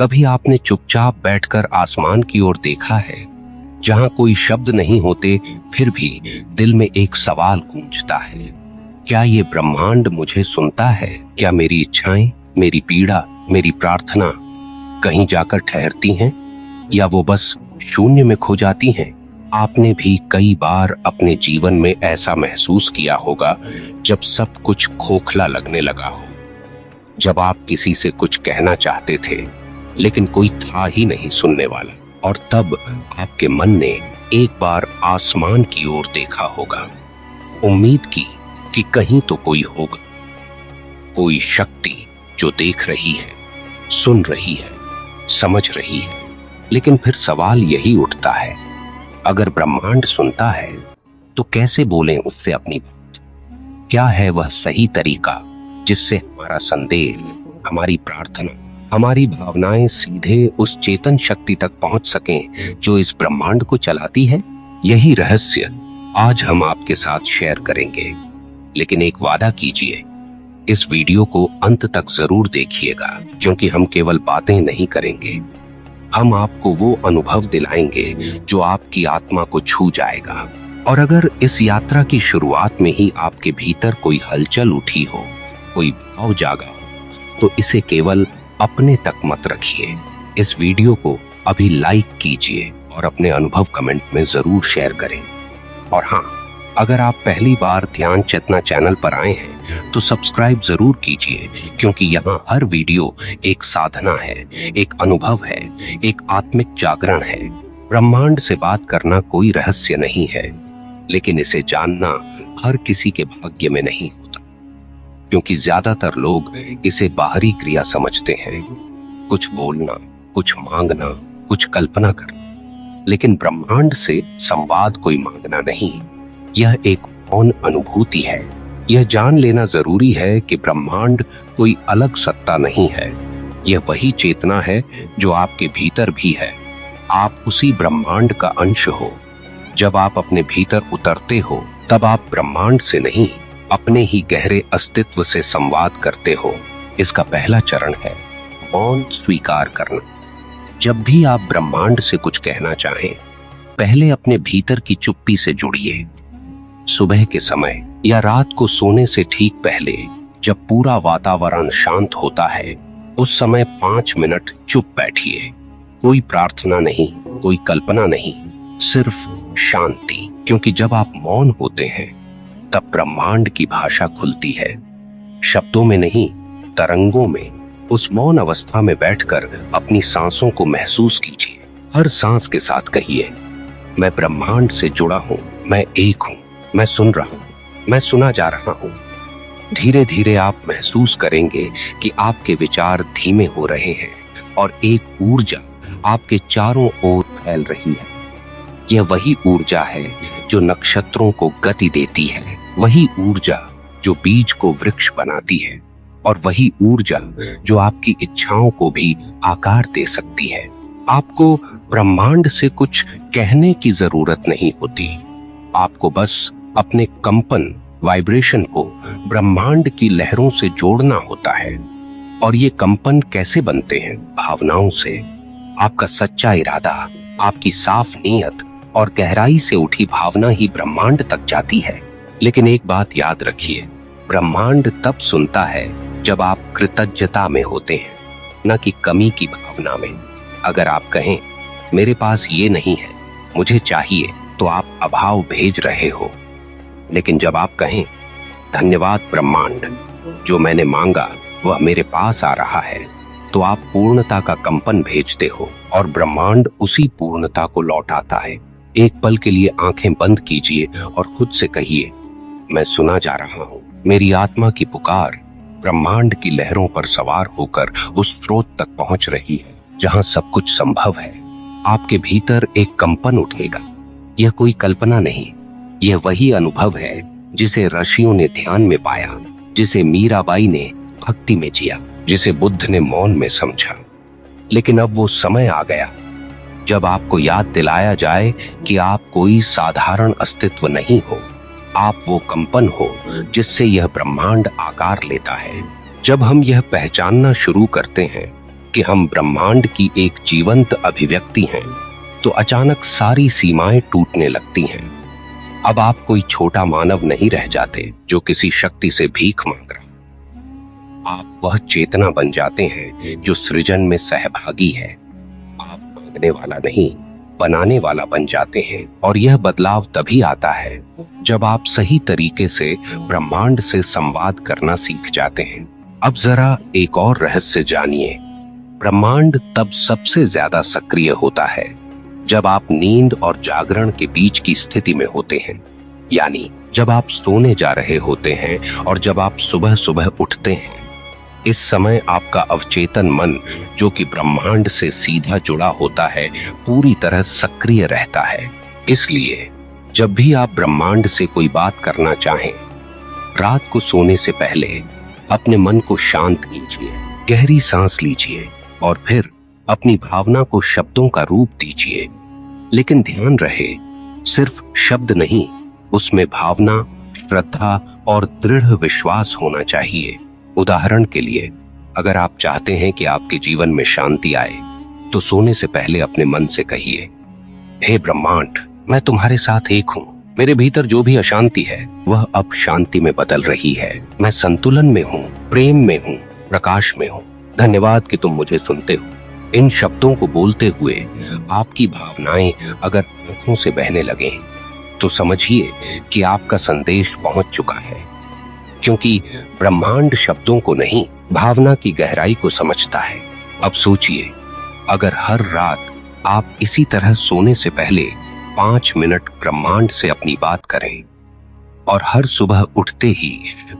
कभी आपने चुपचाप बैठकर आसमान की ओर देखा है, जहां कोई शब्द नहीं होते फिर भी दिल में एक सवाल गूंजता है, क्या ये ब्रह्मांड मुझे सुनता है? क्या मेरी इच्छाएं, मेरी पीड़ा, मेरी प्रार्थना कहीं जाकर ठहरती हैं या वो बस शून्य में खो जाती हैं? आपने भी कई बार अपने जीवन में ऐसा महसूस किया होगा जब सब कुछ खोखला लगने लगा हो, जब आप किसी से कुछ कहना चाहते थे लेकिन कोई था ही नहीं सुनने वाला, और तब आपके मन ने एक बार आसमान की ओर देखा होगा, उम्मीद की कि कहीं तो कोई होगा, कोई शक्ति जो देख रही है, सुन रही है, समझ रही है। लेकिन फिर सवाल यही उठता है, अगर ब्रह्मांड सुनता है तो कैसे बोलें उससे अपनी बात? क्या है वह सही तरीका जिससे हमारा संदेश, हमारी प्रार्थना, हमारी भावनाएं सीधे उस चेतन शक्ति तक पहुंच सकें जो इस ब्रह्मांड को चलाती है? यही रहस्य आज हम आपके साथ शेयर करेंगे। लेकिन एक वादा कीजिए, इस वीडियो को अंत तक जरूर देखिएगा, क्योंकि हम केवल बातें नहीं करेंगे, हम आपको वो अनुभव दिलाएंगे जो आपकी आत्मा को छू जाएगा। और अगर इस यात्रा की शुरुआत में ही आपके भीतर कोई हलचल उठी हो, कोई भाव जागा हो, तो इसे केवल अपने तक मत रखिए। इस वीडियो को अभी लाइक कीजिए और अपने अनुभव कमेंट में जरूर शेयर करें। और हाँ, अगर आप पहली बार ध्यान चेतना चैनल पर आए हैं तो सब्सक्राइब जरूर कीजिए, क्योंकि यहाँ हर वीडियो एक साधना है, एक अनुभव है, एक आत्मिक जागरण है। ब्रह्मांड से बात करना कोई रहस्य नहीं है, लेकिन इसे जानना हर किसी के भाग्य में नहीं होता, क्योंकि ज्यादातर लोग इसे बाहरी क्रिया समझते हैं, कुछ बोलना, कुछ मांगना, कुछ कल्पना करना। लेकिन ब्रह्मांड से संवाद कोई मांगना नहीं, यह एक मौन अनुभूति है। यह जान लेना जरूरी है कि ब्रह्मांड कोई अलग सत्ता नहीं है, यह वही चेतना है जो आपके भीतर भी है। आप उसी ब्रह्मांड का अंश हो। जब आप अपने भीतर उतरते हो तब आप ब्रह्मांड से नहीं, अपने ही गहरे अस्तित्व से संवाद करते हो। इसका पहला चरण है मौन स्वीकार करना। जब भी आप ब्रह्मांड से कुछ कहना चाहें, पहले अपने भीतर की चुप्पी से जुड़िए। सुबह के समय या रात को सोने से ठीक पहले, जब पूरा वातावरण शांत होता है, उस समय 5 मिनट चुप बैठिए। कोई प्रार्थना नहीं, कोई कल्पना नहीं, सिर्फ शांति। क्योंकि जब आप मौन होते हैं तब ब्रह्मांड की भाषा खुलती है, शब्दों में नहीं, तरंगों में। उस मौन अवस्था में बैठकर अपनी सांसों को महसूस कीजिए। हर सांस के साथ कहिए, मैं ब्रह्मांड से जुड़ा हूं, मैं एक हूं, मैं सुन रहा हूं, मैं सुना जा रहा हूं। धीरे धीरे आप महसूस करेंगे कि आपके विचार धीमे हो रहे हैं और एक ऊर्जा आपके चारों ओर फैल रही है। यह वही ऊर्जा है जो नक्षत्रों को गति देती है, वही ऊर्जा जो बीज को वृक्ष बनाती है, और वही ऊर्जा जो आपकी इच्छाओं को भी आकार दे सकती है। आपको ब्रह्मांड से कुछ कहने की जरूरत नहीं होती, आपको बस अपने कंपन, वाइब्रेशन को ब्रह्मांड की लहरों से जोड़ना होता है। और ये कंपन कैसे बनते हैं? भावनाओं से। आपका सच्चा इरादा, आपकी साफ नीयत और गहराई से उठी भावना ही ब्रह्मांड तक जाती है। लेकिन एक बात याद रखिए, ब्रह्मांड तब सुनता है जब आप कृतज्ञता में होते हैं, न कि कमी की भावना में। अगर आप कहें, मेरे पास ये नहीं है, मुझे चाहिए, तो आप अभाव भेज रहे हो। लेकिन जब आप कहें, धन्यवाद ब्रह्मांड, जो मैंने मांगा वह मेरे पास आ रहा है, तो आप पूर्णता का कंपन भेजते हो और ब्रह्मांड उसी पूर्णता को लौटाता है। एक पल के लिए आंखें बंद कीजिए और खुद से कहिए, मैं सुना जा रहा हूँ। मेरी आत्मा की पुकार ब्रह्मांड की लहरों पर सवार होकर उस स्रोत तक पहुंच रही है जहां सब कुछ संभव है। आपके भीतर एक कंपन उठेगा। यह कोई कल्पना नहीं, यह वही अनुभव है जिसे ऋषियों ने ध्यान में पाया, जिसे मीराबाई ने भक्ति में जिया, जिसे बुद्ध ने मौन में समझा। लेकिन अब वो समय आ गया जब आपको याद दिलाया जाए कि आप कोई साधारण अस्तित्व नहीं हो, आप वो कंपन हो जिससे यह ब्रह्मांड आकार लेता है। जब हम यह पहचानना शुरू करते हैं कि हम ब्रह्मांड की एक जीवंत अभिव्यक्ति हैं, तो अचानक सारी सीमाएं टूटने लगती हैं। अब आप कोई छोटा मानव नहीं रह जाते जो किसी शक्ति से भीख मांग रहा। आप वह चेतना बन जाते हैं जो सृजन में सहभागी है। आप मांगने वाला नहीं, बनाने वाला बन जाते हैं। और यह बदलाव तभी आता है जब आप सही तरीके से ब्रह्मांड से संवाद करना सीख जाते हैं। अब जरा एक और रहस्य जानिए। ब्रह्मांड तब सबसे ज्यादा सक्रिय होता है जब आप नींद और जागरण के बीच की स्थिति में होते हैं, यानी जब आप सोने जा रहे होते हैं और जब आप सुबह सुबह उठते हैं। इस समय आपका अवचेतन मन, जो कि ब्रह्मांड से सीधा जुड़ा होता है, पूरी तरह सक्रिय रहता है। इसलिए जब भी आप ब्रह्मांड से कोई बात करना चाहें, रात को सोने से पहले अपने मन को शांत कीजिए, गहरी सांस लीजिए और फिर अपनी भावना को शब्दों का रूप दीजिए। लेकिन ध्यान रहे, सिर्फ शब्द नहीं, उसमें भावना, श्रद्धा और दृढ़ विश्वास होना चाहिए। उदाहरण के लिए, अगर आप चाहते हैं कि आपके जीवन में शांति आए, तो सोने से पहले अपने मन से कहिए, हे ब्रह्मांड, मैं तुम्हारे साथ एक हूँ। मेरे भीतर जो भी अशांति है वह अब शांति में बदल रही है। मैं संतुलन में हूँ, प्रेम में हूँ, प्रकाश में हूँ। धन्यवाद कि तुम मुझे सुनते हो। इन शब्दों को बोलते हुए आपकी भावनाएं अगर आंखों से बहने लगे, तो समझिए कि आपका संदेश पहुंच चुका है। क्योंकि ब्रह्मांड शब्दों को नहीं, भावना की गहराई को समझता है। अब सोचिए, अगर हर रात आप इसी तरह सोने से पहले 5 मिनट ब्रह्मांड से अपनी बात करें और हर सुबह उठते ही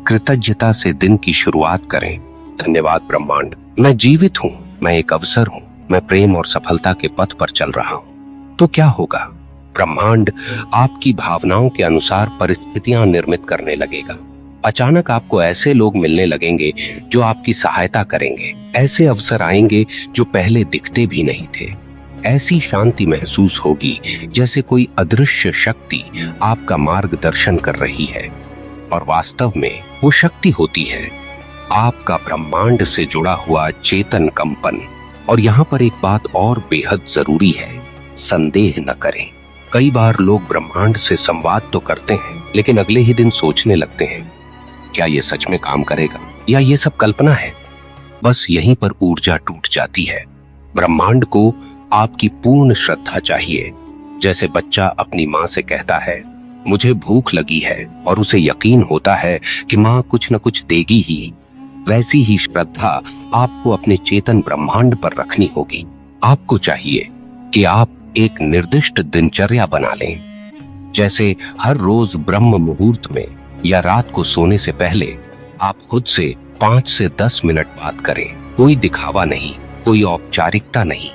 कृतज्ञता से दिन की शुरुआत करें। धन्यवाद ब्रह्मांड, मैं जीवित हूँ, मैं एक अवसर हूँ, मैं प्रेम और सफलता के पथ पर चल रहा हूँ। तो क्या होगा? ब्रह्मांड आपकी भावनाओं के अनुसार परिस्थितियां निर्मित करने लगेगा। अचानक आपको ऐसे लोग मिलने लगेंगे जो आपकी सहायता करेंगे। ऐसे अवसर आएंगे जो पहले दिखते भी नहीं थे। ऐसी शांति महसूस होगी जैसे कोई अदृश्य शक्ति आपका मार्गदर्शन कर रही है। और वास्तव में वो शक्ति होती है आपका ब्रह्मांड से जुड़ा हुआ चेतन कंपन। और यहाँ पर एक बात और बेहद जरूरी है, संदेह न करें। कई बार लोग ब्रह्मांड से संवाद तो करते हैं, लेकिन अगले ही दिन सोचने लगते हैं, क्या ये सच में काम करेगा या ये सब कल्पना है? बस यहीं पर ऊर्जा टूट जाती है। ब्रह्मांड को आपकी पूर्ण श्रद्धा चाहिए। जैसे बच्चा अपनी माँ से कहता है, मुझे भूख लगी है, और उसे यकीन होता है कि माँ कुछ न कुछ देगी ही, वैसी ही श्रद्धा आपको अपने चेतन ब्रह्मांड पर रखनी होगी। आपको चाहिए कि आप एक निर्दिष्ट दिनचर्या बना लें। जैसे हर रोज ब्रह्म मुहूर्त में या रात को सोने से पहले आप खुद से 5 से 10 मिनट बात करें। कोई दिखावा नहीं, कोई औपचारिकता नहीं,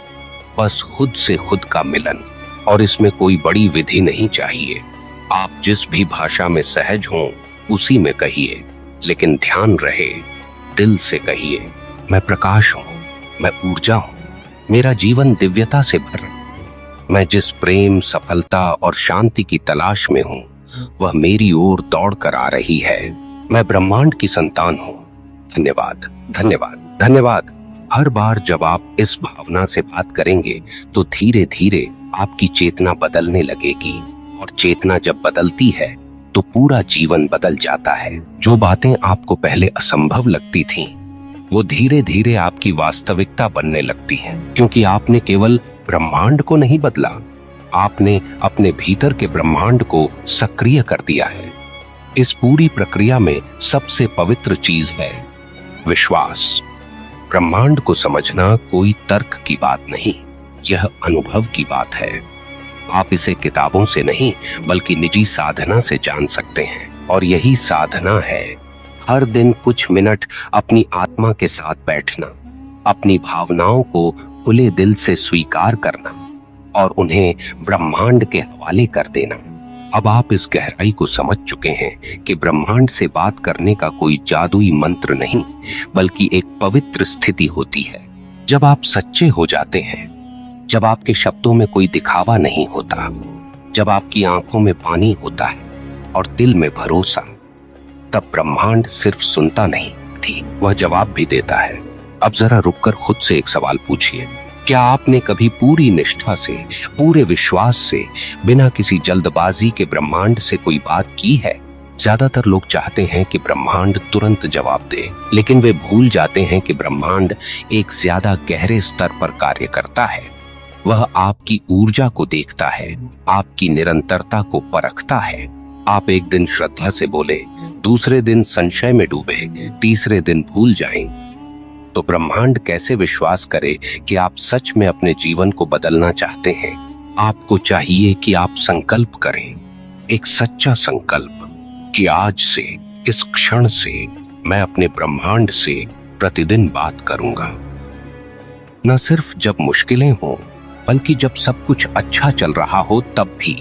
बस खुद से खुद का मिलन। और इसमें कोई बड़ी विधि नहीं चाहिए। आप जिस भी भाषा में सहज हों उसी में कहिए, लेकिन ध्यान रहे, दिल से कहिए, मैं प्रकाश हूँ, मैं ऊर्जा हूँ, मेरा जीवन दिव्यता से भर। मैं जिस प्रेम, सफलता और शांति की तलाश में हूँ वह मेरी ओर दौड़ कर आ रही है। मैं ब्रह्मांड की संतान हूँ। धन्यवाद, धन्यवाद, धन्यवाद। हर बार जब आप इस भावना से बात करेंगे तो धीरे धीरे आपकी चेतना बदलने लगेगी। और चेतना जब बदलती है तो पूरा जीवन बदल जाता है। जो बातें आपको पहले असंभव लगती थीं, वो धीरे धीरे आपकी वास्तविकता बनने लगती हैं। क्योंकि आपने केवल ब्रह्मांड को नहीं बदला, आपने अपने भीतर के ब्रह्मांड को सक्रिय कर दिया है। इस पूरी प्रक्रिया में सबसे पवित्र चीज है विश्वास। ब्रह्मांड को समझना कोई तर्क की बात नहीं, यह अनुभव की बात है। आप इसे किताबों से नहीं बल्कि निजी साधना से जान सकते हैं। और यही साधना है हर दिन कुछ मिनट अपनी आत्मा के साथ बैठना, अपनी भावनाओं को खुले दिल से स्वीकार करना और उन्हें ब्रह्मांड के हवाले कर देना। अब आप इस गहराई को समझ चुके हैं कि ब्रह्मांड से बात करने का कोई जादुई मंत्र नहीं, बल्कि एक पवित्र स्थिति होती है। जब आप सच्चे हो जाते हैं, जब आपके शब्दों में कोई दिखावा नहीं होता, जब आपकी आंखों में पानी होता है और दिल में भरोसा, तब ब्रह्मांड सिर्फ सुनता नहीं थी, वह जवाब भी देता है। अब जरा रुककर खुद से एक सवाल पूछिए, क्या आपने कभी पूरी निष्ठा से, पूरे विश्वास से, बिना किसी जल्दबाजी के ब्रह्मांड से कोई बात की है? ज्यादातर लोग चाहते हैं कि ब्रह्मांड तुरंत जवाब दे, लेकिन वे भूल जाते हैं कि ब्रह्मांड एक ज्यादा गहरे स्तर पर कार्य करता है। वह आपकी ऊर्जा को देखता है, आपकी निरंतरता को परखता है। आप एक दिन श्रद्धा से बोले, दूसरे दिन संशय में डूबे, तीसरे दिन भूल जाएं, तो ब्रह्मांड कैसे विश्वास करे कि आप सच में अपने जीवन को बदलना चाहते हैं? आपको चाहिए कि आप संकल्प करें, एक सच्चा संकल्प कि आज से, इस क्षण से मैं अपने ब्रह्मांड से प्रतिदिन बात करूंगा। न सिर्फ जब मुश्किलें हों, बल्कि जब सब कुछ अच्छा चल रहा हो तब भी,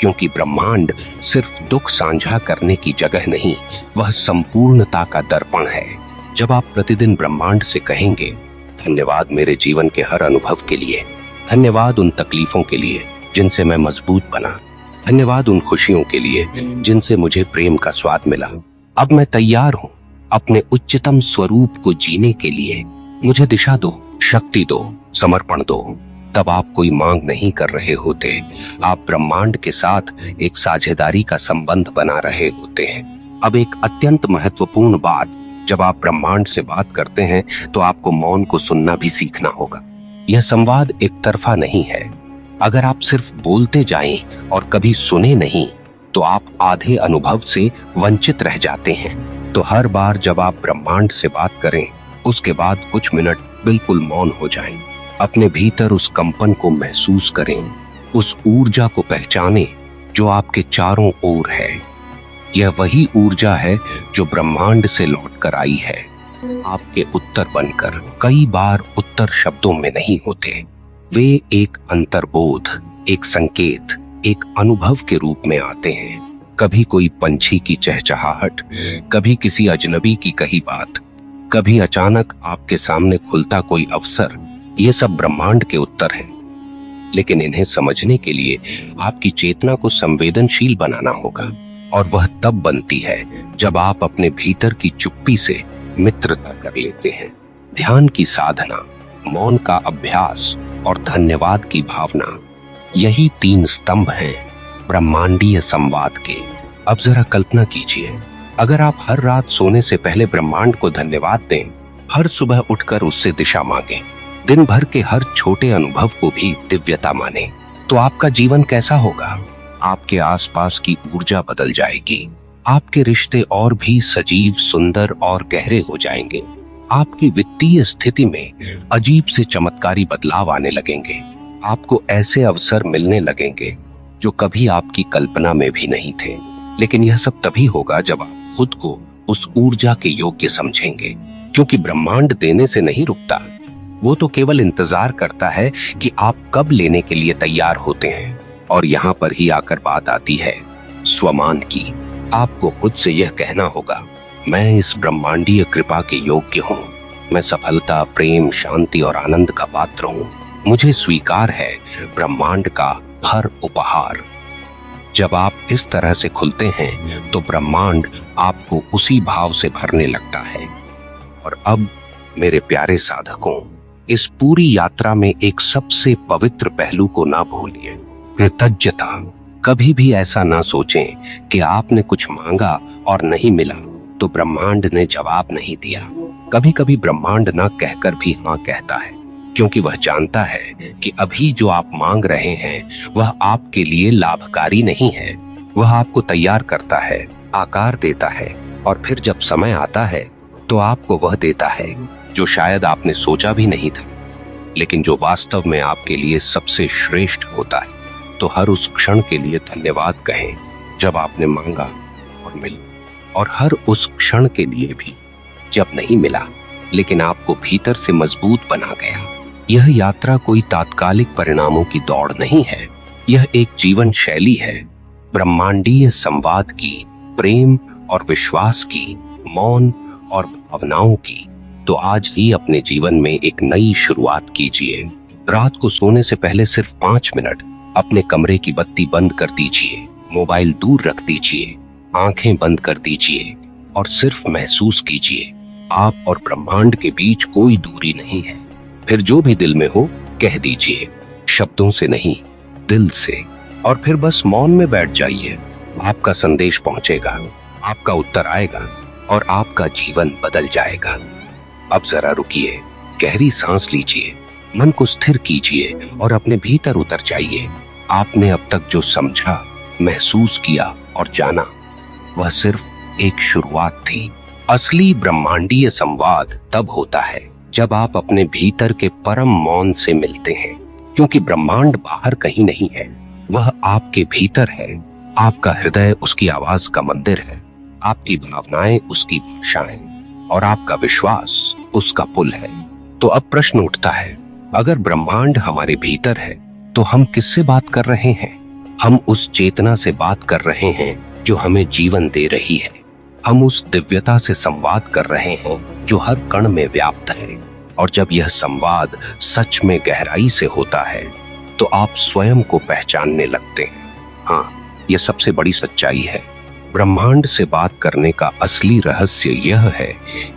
क्योंकि ब्रह्मांड सिर्फ दुख साझा करने की जगह नहीं, वह संपूर्णता का दर्पण है। जब आप प्रतिदिन ब्रह्मांड से कहेंगे, धन्यवाद मेरे जीवन के हर अनुभव के लिए, धन्यवाद उन तकलीफों के लिए जिनसे मैं मजबूत बना, धन्यवाद उन खुशियों के लिए जिनसे मुझे प्रेम का स्वाद मिला, अब मैं तैयार हूँ अपने उच्चतम स्वरूप को जीने के लिए, मुझे दिशा दो, शक्ति दो, समर्पण दो। तब आप कोई मांग नहीं कर रहे होते, आप ब्रह्मांड के साथ एक साझेदारी का संबंध बना रहे होते हैं। अब एक अत्यंत महत्वपूर्ण बात, जब आप ब्रह्मांड से बात करते हैं तो आपको मौन को सुनना भी सीखना होगा। यह संवाद एक तरफा नहीं है। अगर आप सिर्फ बोलते जाएं और कभी सुने नहीं, तो आप आधे अनुभव से वंचित रह जाते हैं। तो हर बार जब आप ब्रह्मांड से बात करें, उसके बाद कुछ मिनट बिल्कुल मौन हो जाएं। अपने भीतर उस कंपन को महसूस करें, उस ऊर्जा को पहचानें जो आपके चारों ओर है। यह वही ऊर्जा है जो ब्रह्मांड से लौट कर आई है, आपके उत्तर बनकर। कई बार उत्तर शब्दों में नहीं होते, वे एक अंतर्बोध, एक संकेत, एक अनुभव के रूप में आते हैं। कभी कोई पंछी की चहचहाहट, कभी किसी अजनबी की कही बात, कभी अचानक आपके सामने खुलता कोई अवसर। ये सब ब्रह्मांड के उत्तर हैं, लेकिन इन्हें समझने के लिए आपकी चेतना को संवेदनशील बनाना होगा। और वह तब बनती है जब आप अपने भीतर की चुप्पी से मित्रता कर लेते हैं। ध्यान की साधना, मौन का अभ्यास और धन्यवाद की भावना, यही 3 स्तंभ हैं ब्रह्मांडीय संवाद के। अब जरा कल्पना कीजिए, अगर आप हर रात सोने से पहले ब्रह्मांड को धन्यवाद दें, हर सुबह उठकर उससे दिशा मांगें, दिन भर के हर छोटे अनुभव को भी दिव्यता माने, तो आपका जीवन कैसा होगा? आपके आसपास की ऊर्जा बदल जाएगी, आपके रिश्ते और भी सजीव, सुंदर और गहरे हो जाएंगे। आपकी वित्तीय स्थिति में अजीब से चमत्कारी बदलाव आने लगेंगे। आपको ऐसे अवसर मिलने लगेंगे जो कभी आपकी कल्पना में भी नहीं थे। लेकिन यह सब तभी होगा जब आप खुद को उस ऊर्जा के योग्य समझेंगे, क्योंकि ब्रह्मांड देने से नहीं रुकता, वो तो केवल इंतजार करता है कि आप कब लेने के लिए तैयार होते हैं। और यहाँ पर ही आकर बात आती है स्वमान की। आपको खुद से यह कहना होगा, मैं इस ब्रह्मांडीय कृपा के योग्य हूँ, मैं सफलता, प्रेम, शांति और आनंद का पात्र हूँ, मुझे स्वीकार है ब्रह्मांड का हर उपहार। जब आप इस तरह से खुलते हैं तो ब्रह्मांड आपको उसी भाव से भरने लगता है। और अब मेरे प्यारे साधकों, इस पूरी यात्रा में एक सबसे पवित्र पहलू को ना भूलिए, कृतज्ञता। कभी भी ऐसा ना सोचें कि आपने कुछ मांगा और नहीं मिला तो ब्रह्मांड ने जवाब नहीं दिया। कभी कभी ब्रह्मांड ना कहकर भी हाँ कहता है, क्योंकि वह जानता है कि अभी जो आप मांग रहे हैं वह आपके लिए लाभकारी नहीं है। वह आपको तैयार करता है, आकार देता है, और फिर जब समय आता है तो आपको वह देता है जो शायद आपने सोचा भी नहीं था, लेकिन जो वास्तव में आपके लिए सबसे श्रेष्ठ होता है। तो हर उस क्षण के लिए धन्यवाद कहें जब आपने मांगा और मिला, और हर उस क्षण के लिए भी जब नहीं मिला लेकिन आपको भीतर से मजबूत बना गया। यह यात्रा कोई तात्कालिक परिणामों की दौड़ नहीं है, यह एक जीवन शैली है, ब्रह्मांडीय संवाद की, प्रेम और विश्वास की, मौन और भावनाओं की। तो आज ही अपने जीवन में एक नई शुरुआत कीजिए। रात को सोने से पहले सिर्फ 5 मिनट अपने कमरे की बत्ती बंद कर दीजिए, मोबाइल दूर रख दीजिए, आंखें बंद कर दीजिए और सिर्फ महसूस कीजिए आप और ब्रह्मांड के बीच कोई दूरी नहीं है। फिर जो भी दिल में हो कह दीजिए, शब्दों से नहीं, दिल से। और फिर बस मौन में बैठ जाइए। आपका संदेश पहुंचेगा, आपका उत्तर आएगा और आपका जीवन बदल जाएगा। अब जरा रुकिए, गहरी सांस लीजिए, मन को स्थिर कीजिए और अपने भीतर उतर जाइए। आपने अब तक जो समझा, महसूस किया और जाना, वह सिर्फ एक शुरुआत थी। असली ब्रह्मांडीय संवाद तब होता है जब आप अपने भीतर के परम मौन से मिलते हैं, क्योंकि ब्रह्मांड बाहर कहीं नहीं है, वह आपके भीतर है। आपका हृदय उसकी आवाज का मंदिर है, आपकी भावनाएं उसकी भाषाएं और आपका विश्वास उसका पुल है। तो अब प्रश्न उठता है, अगर ब्रह्मांड हमारे भीतर है तो हम किससे बात कर रहे हैं? हम उस चेतना से बात कर रहे हैं जो हमें जीवन दे रही है। हम उस दिव्यता से संवाद कर रहे हैं जो हर कण में व्याप्त है। और जब यह संवाद सच में गहराई से होता है तो आप स्वयं को पहचानने लगते हैं। हाँ, यह सबसे बड़ी सच्चाई है। ब्रह्मांड से बात करने का असली रहस्य यह है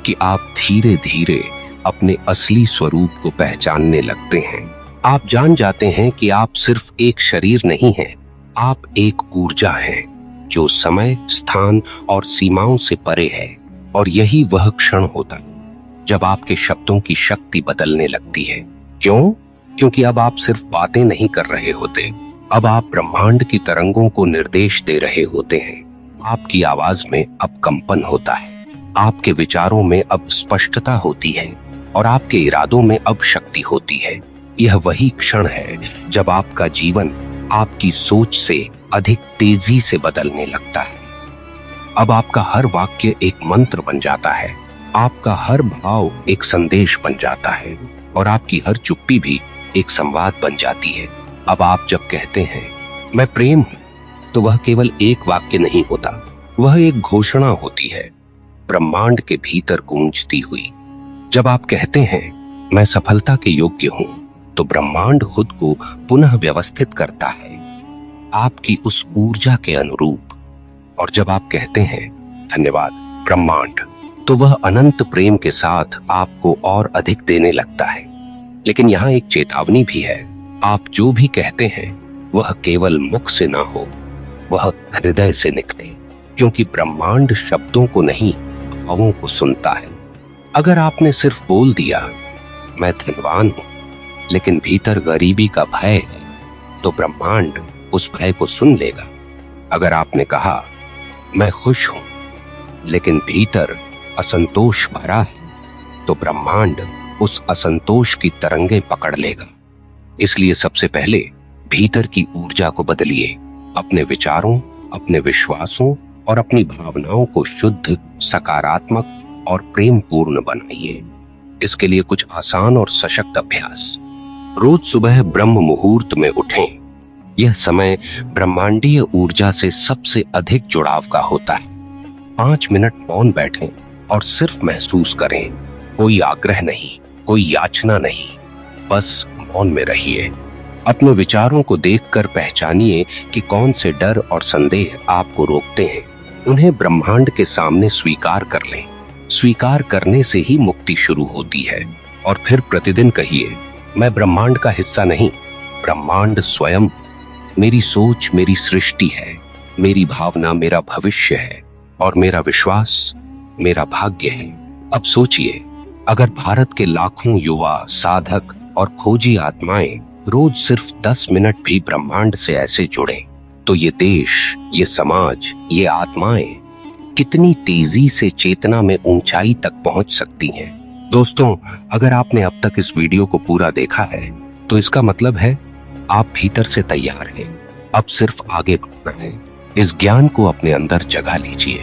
कि आप धीरे धीरे अपने असली स्वरूप को पहचानने लगते हैं। आप जान जाते हैं कि आप सिर्फ एक शरीर नहीं हैं, आप एक ऊर्जा हैं जो समय, स्थान और सीमाओं से परे है। और यही वह क्षण होता है जब आपके शब्दों की शक्ति बदलने लगती है। क्यों? क्योंकि अब आप सिर्फ बातें नहीं कर रहे होते, अब आप ब्रह्मांड की तरंगों को निर्देश दे रहे होते हैं। आपकी आवाज में अब कंपन होता है, आपके विचारों में अब स्पष्टता होती है और आपके इरादों में अब शक्ति होती है। यह वही क्षण है जब आपका जीवन आपकी सोच से अधिक तेजी से बदलने लगता है। अब आपका हर वाक्य एक मंत्र बन जाता है, आपका हर भाव एक संदेश बन जाता है और आपकी हर चुप्पी भी एक संवाद बन जाती है। अब आप जब कहते हैं मैं प्रेम हूं, तो वह केवल एक वाक्य नहीं होता, वह एक घोषणा होती है, ब्रह्मांड के भीतर गूंजती हुई। जब आप कहते हैं मैं सफलता के योग्य हूं, तो ब्रह्मांड खुद को पुनः व्यवस्थित करता है आपकी उस ऊर्जा के अनुरूप। और जब आप कहते हैं धन्यवाद ब्रह्मांड, तो वह अनंत प्रेम के साथ आपको और अधिक देने लगता है। लेकिन यहाँ एक चेतावनी भी है, आप जो भी कहते हैं वह केवल मुख से ना हो, वह हृदय से निकले, क्योंकि ब्रह्मांड शब्दों को नहीं, भावों को सुनता है। अगर आपने सिर्फ बोल दिया मैं धनवान हूं, लेकिन भीतर गरीबी का भय है, तो ब्रह्मांड उस भय को सुन लेगा। अगर आपने कहा मैं खुश हूं, लेकिन भीतर असंतोष भरा है, तो ब्रह्मांड उस असंतोष की तरंगें पकड़ लेगा। इसलिए सबसे पहले भीतर की ऊर्जा को बदलिए, अपने विचारों, अपने विश्वासों और अपनी भावनाओं को शुद्ध, सकारात्मक और प्रेम पूर्ण बनाइए। इसके लिए कुछ आसान और सशक्त अभ्यास। रोज सुबह ब्रह्म मुहूर्त में उठें। यह समय ब्रह्मांडीय ऊर्जा से सबसे अधिक जुड़ाव का होता है। 5 मिनट मौन बैठें और सिर्फ महसूस करें। कोई आग्रह नहीं, कोई याचना नहीं, बस मौन में रहिए। अपने विचारों को देखकर पहचानिए कि कौन से डर और संदेह आपको रोकते हैं। उन्हें ब्रह्मांड के सामने स्वीकार कर लें। स्वीकार करने से ही मुक्ति शुरू होती है। और फिर प्रतिदिन कहिए मैं ब्रह्मांड का हिस्सा नहीं, ब्रह्मांड स्वयं। मेरी सोच मेरी सृष्टि है, मेरी भावना मेरा भविष्य है और मेरा विश्वास मेरा भाग्य है। अब सोचिए, अगर भारत के लाखों युवा, साधक और खोजी आत्माएं रोज सिर्फ 10 मिनट भी ब्रह्मांड से ऐसे जुड़े, तो ये देश, ये समाज, ये आत्माएं कितनी तेजी से चेतना में ऊंचाई तक पहुंच सकती हैं। दोस्तों, अगर आपने अब तक इस वीडियो को पूरा देखा है, तो इसका मतलब है आप भीतर से तैयार हैं। अब सिर्फ आगे बढ़ना है। इस ज्ञान को अपने अंदर जगा लीजिए।